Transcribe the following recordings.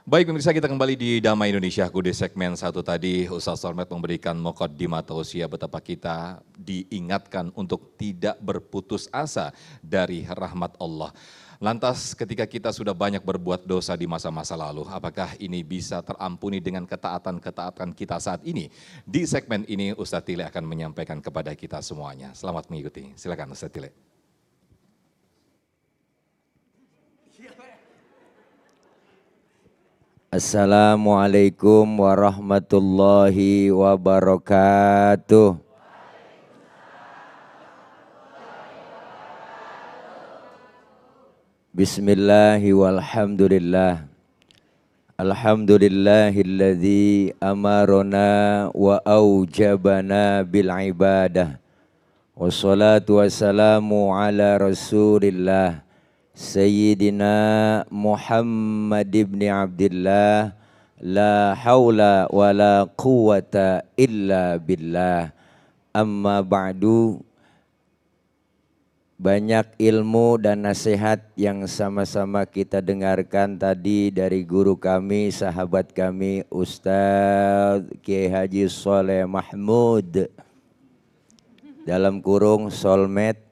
Baik pemirsa, kita kembali di Damai Indonesiaku di segmen satu tadi. Ustaz Sormet memberikan muqaddimah tausiah betapa kita diingatkan untuk tidak berputus asa dari rahmat Allah. Lantas ketika kita sudah banyak berbuat dosa di masa-masa lalu, apakah ini bisa terampuni dengan ketaatan-ketaatan kita saat ini? Di segmen ini Ustaz Tile akan menyampaikan kepada kita semuanya. Selamat mengikuti, silakan Ustaz Tile. Assalamualaikum warahmatullahi wabarakatuh. Bismillahi walhamdulillah. Alhamdulillahilladzi amarona wa aujabana bil ibadah. Wassalatu wassalamu ala rasulillah. Sayyidina Muhammad ibn Abdillah, la haula wa la quwata illa billah. Amma ba'du, banyak ilmu dan nasihat yang sama-sama kita dengarkan tadi dari guru kami, sahabat kami, Ustaz Kiai Haji Sholeh Mahmud, dalam kurung Solmed.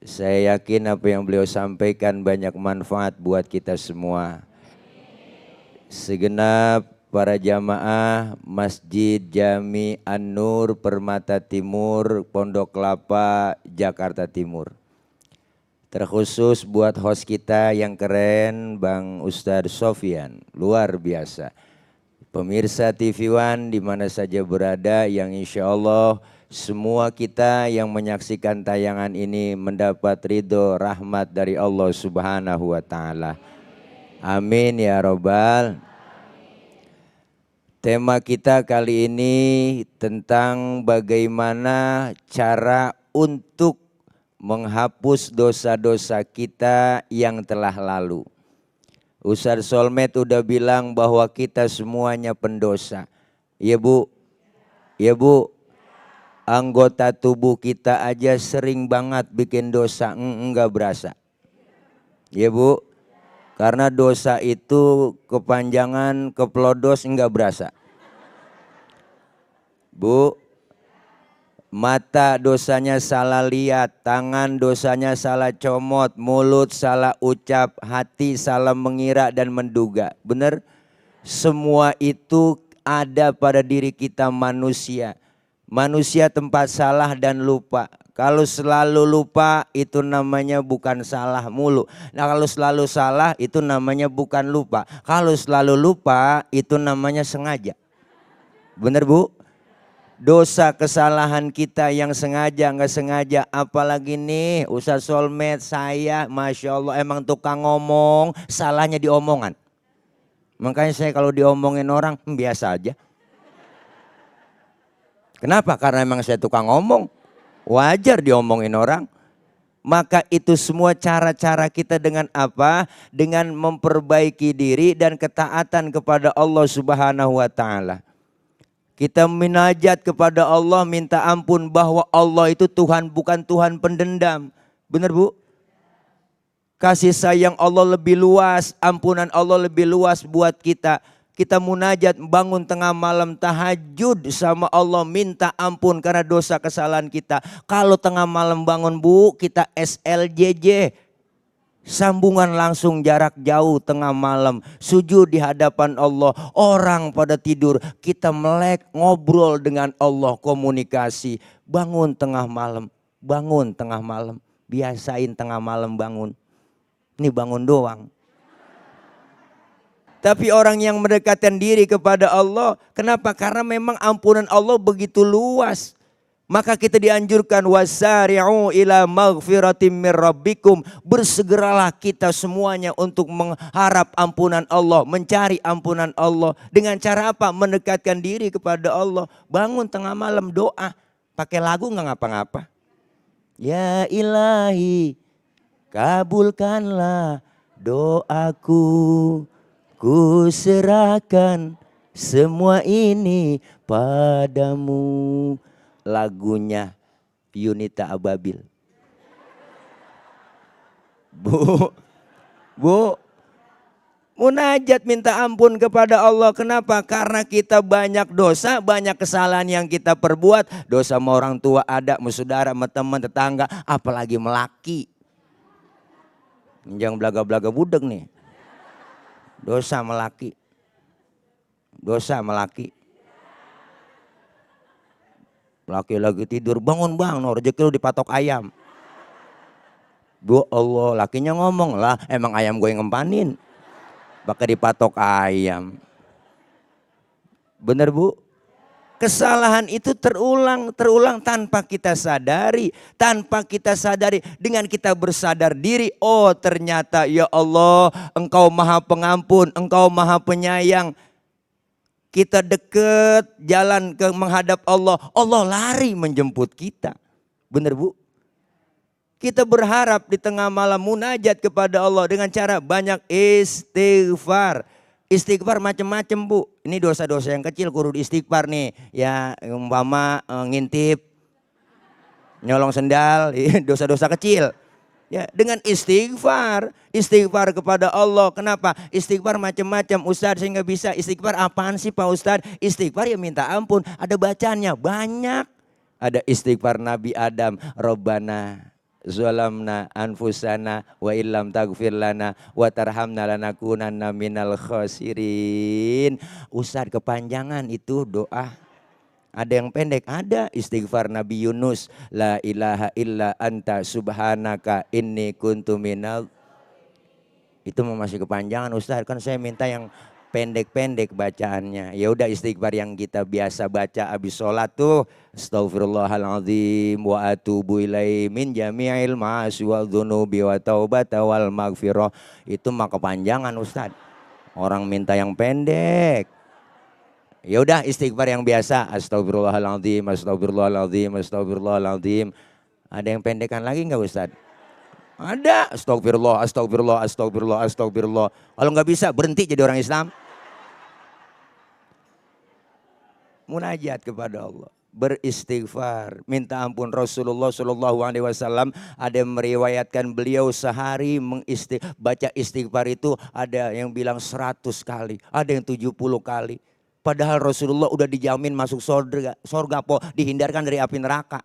Saya yakin apa yang beliau sampaikan banyak manfaat buat kita semua. Segenap para jamaah Masjid Jami An-Nur Permata Timur, Pondok Kelapa, Jakarta Timur. Terkhusus buat host kita yang keren, Bang Ustadz Sofyan, luar biasa. Pemirsa TV One di mana saja berada yang insya Allah semua kita yang menyaksikan tayangan ini mendapat ridho rahmat dari Allah Subhanahu wa Ta'ala. Amin ya Rabbal. Tema kita kali ini tentang bagaimana cara untuk menghapus dosa-dosa kita yang telah lalu. Ustaz Solmed udah bilang bahwa kita semuanya pendosa. Iya Bu? Iya Bu? Anggota tubuh kita aja sering banget bikin dosa, enggak berasa. Ya Bu, karena dosa itu kepanjangan keplodos enggak berasa. Bu, mata dosanya salah lihat, tangan dosanya salah comot, mulut salah ucap, hati salah mengira dan menduga. Benar? Semua itu ada pada diri kita manusia. Manusia tempat salah dan lupa. Kalau selalu lupa itu namanya bukan salah mulu. Nah kalau selalu salah itu namanya bukan lupa. Kalau selalu lupa itu namanya sengaja. Benar Bu? Dosa kesalahan kita yang sengaja nggak sengaja. Apalagi nih Ustaz Solmed saya Masya Allah emang tukang ngomong. Salahnya di omongan. Makanya saya kalau diomongin orang biasa aja. Kenapa? Karena emang saya tukang ngomong. Wajar diomongin orang. Maka itu semua cara-cara kita dengan apa? Dengan memperbaiki diri dan ketaatan kepada Allah Subhanahu wa Ta'ala. Kita minajat kepada Allah, minta ampun bahwa Allah itu Tuhan, bukan Tuhan pendendam. Benar Bu? Kasih sayang Allah lebih luas, ampunan Allah lebih luas buat kita. Kita munajat bangun tengah malam tahajud sama Allah minta ampun karena dosa kesalahan kita. Kalau tengah malam bangun Bu kita SLJJ. Sambungan langsung jarak jauh tengah malam. Sujud di hadapan Allah. Orang pada tidur kita melek ngobrol dengan Allah komunikasi. Bangun tengah malam. Bangun tengah malam. Biasain tengah malam bangun. Ini bangun doang. Tapi orang yang mendekatkan diri kepada Allah, kenapa? Karena memang ampunan Allah begitu luas. Maka kita dianjurkan wasari'u ila maghfiratim mir rabbikum. Bersegeralah kita semuanya untuk mengharap ampunan Allah, mencari ampunan Allah. Dengan cara apa? Mendekatkan diri kepada Allah. Bangun tengah malam doa. Pakai lagu nggak ngapa-ngapa. Ya ilahi, kabulkanlah doaku. Ku serahkan semua ini padamu. Lagunya Yunita Ababil. Bu, Munajat minta ampun kepada Allah. Kenapa? Karena kita banyak dosa, banyak kesalahan yang kita perbuat. Dosa sama orang tua ada, sama saudara, sama teman, tetangga, apalagi melaki. Jangan belaga-belaga budeg nih. Dosa melaki. Dosa melaki. Laki-laki tidur, bangun bang, no, rezeki lu dipatok ayam. Bu Allah, lakinya ngomong lah, emang ayam gue yang ngempanin. Pakai dipatok ayam. Bener Bu? Kesalahan itu terulang tanpa kita sadari. Tanpa kita sadari, dengan kita bersadar diri. Oh ternyata ya Allah, Engkau maha pengampun, Engkau maha penyayang. Kita deket jalan ke menghadap Allah, Allah lari menjemput kita. Bener Bu? Kita berharap di tengah malam munajat kepada Allah dengan cara banyak istighfar. Istighfar macam-macam Bu. Ini dosa-dosa yang kecil kudu istighfar nih. Ya umpama ngintip, nyolong sendal, dosa-dosa kecil. Ya, dengan istighfar, istighfar kepada Allah. Kenapa? Istighfar macam-macam. Ustadz saya nggak bisa. Istighfar apaan sih Pak Ustadz? Istighfar ya minta ampun. Ada bacanya banyak. Ada istighfar Nabi Adam. Rabbana zalamna anfusana wa illam taghfir lana wa tarhamna lanakunanna minal khasirin. Ustadz kepanjangan itu doa. Ada yang pendek, ada istighfar Nabi Yunus. La ilaha illa anta subhanaka inni kuntu minal. Itu masih kepanjangan Ustadz, kan saya minta yang pendek-pendek bacaannya. Ya udah istighfar yang kita biasa baca habis sholat tuh. Astaghfirullahaladzim wa atubu ilaihi min jami'il ma'asi wal dhunubi wa taubata wal maghfirah. Itu mah kepanjangan Ustadz. Orang minta yang pendek. Ya udah istighfar yang biasa. Astaghfirullahaladzim, astaghfirullahaladzim, astaghfirullahaladzim. Ada yang pendekan lagi enggak Ustadz? Ada. Astagfirullah, astagfirullah, astagfirullah, astagfirullah. Kalau nggak bisa berhenti jadi orang Islam. Munajat kepada Allah, beristighfar, minta ampun. Rasulullah Shallallahu Alaihi Wasallam ada yang meriwayatkan beliau sehari baca istighfar itu ada yang bilang 100 kali, ada yang 70 kali. Padahal Rasulullah udah dijamin masuk surga po, dihindarkan dari api neraka.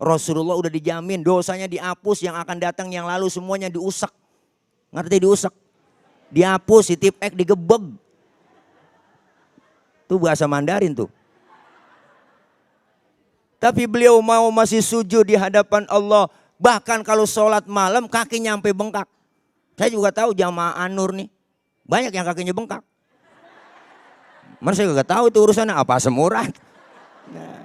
Rasulullah udah dijamin dosanya dihapus, yang akan datang yang lalu semuanya diusek. Ngerti diusek? Dihapus, ditipek, digebeg. Itu bahasa Mandarin tuh. Tapi beliau mau masih sujud di hadapan Allah. Bahkan kalau sholat malam kakinya sampai bengkak. Saya juga tahu jamaah An-Nur nih. Banyak yang kakinya bengkak. Mana saya gak tahu itu urusannya apa semurat. Nah.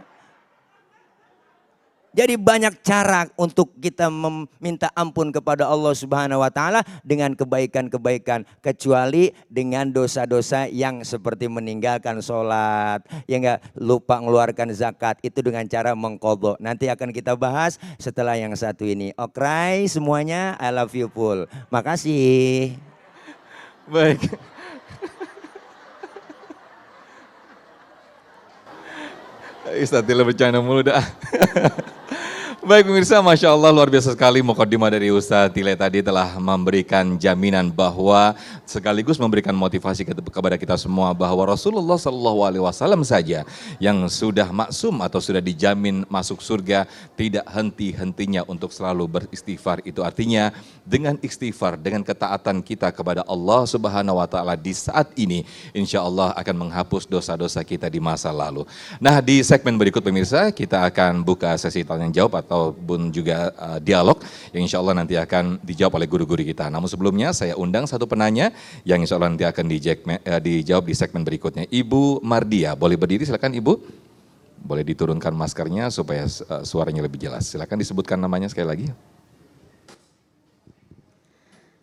Jadi banyak cara untuk kita meminta ampun kepada Allah Subhanahu wa taala dengan kebaikan-kebaikan, kecuali dengan dosa-dosa yang seperti meninggalkan sholat, ya enggak, lupa mengeluarkan zakat, itu dengan cara mengqadha. Nanti akan kita bahas setelah yang satu ini. Oke, semuanya I love you full. Makasih. Baik. Ustadz Tile bercanda mulu dah. Baik pemirsa, Masya Allah luar biasa sekali mukadimah dari Ustadz Tile tadi telah memberikan jaminan bahwa sekaligus memberikan motivasi kepada kita semua bahwa Rasulullah SAW saja yang sudah maksum atau sudah dijamin masuk surga tidak henti-hentinya untuk selalu beristighfar. Itu artinya dengan istighfar, dengan ketaatan kita kepada Allah Subhanahu wa taala di saat ini, insya Allah akan menghapus dosa-dosa kita di masa lalu. Nah, di segmen berikut pemirsa kita akan buka sesi tanya jawab ataupun juga dialog yang insya Allah nanti akan dijawab oleh guru-guru kita. Namun sebelumnya saya undang satu penanya yang insya Allah nanti akan dijawab di segmen berikutnya. Ibu Mardia, boleh berdiri silakan Ibu. Boleh diturunkan maskernya supaya suaranya lebih jelas. Silakan disebutkan namanya sekali lagi.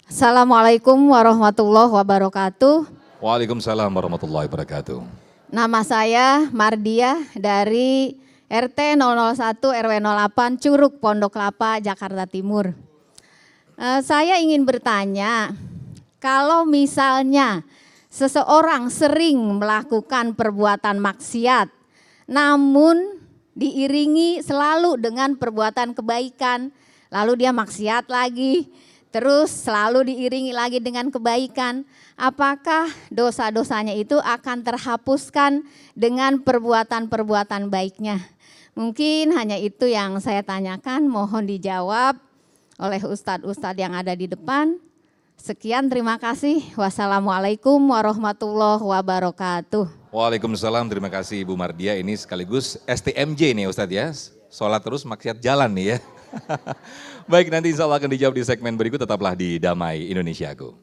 Assalamualaikum warahmatullahi wabarakatuh. Waalaikumsalam warahmatullahi wabarakatuh. Nama saya Mardia dari RT 001 RW 08 Curug Pondok Kelapa, Jakarta Timur. Saya ingin bertanya, kalau misalnya seseorang sering melakukan perbuatan maksiat, namun diiringi selalu dengan perbuatan kebaikan, lalu dia maksiat lagi, terus selalu diiringi lagi dengan kebaikan, apakah dosa-dosanya itu akan terhapuskan dengan perbuatan-perbuatan baiknya? Mungkin hanya itu yang saya tanyakan, mohon dijawab oleh ustadz-ustadz yang ada di depan. Sekian, terima kasih. Wassalamualaikum warahmatullahi wabarakatuh. Waalaikumsalam, terima kasih Ibu Mardia. Ini sekaligus STMJ nih Ustadz ya, sholat terus maksiat jalan nih ya. Baik, nanti insya Allah akan dijawab di segmen berikut, tetaplah di Damai Indonesiaku.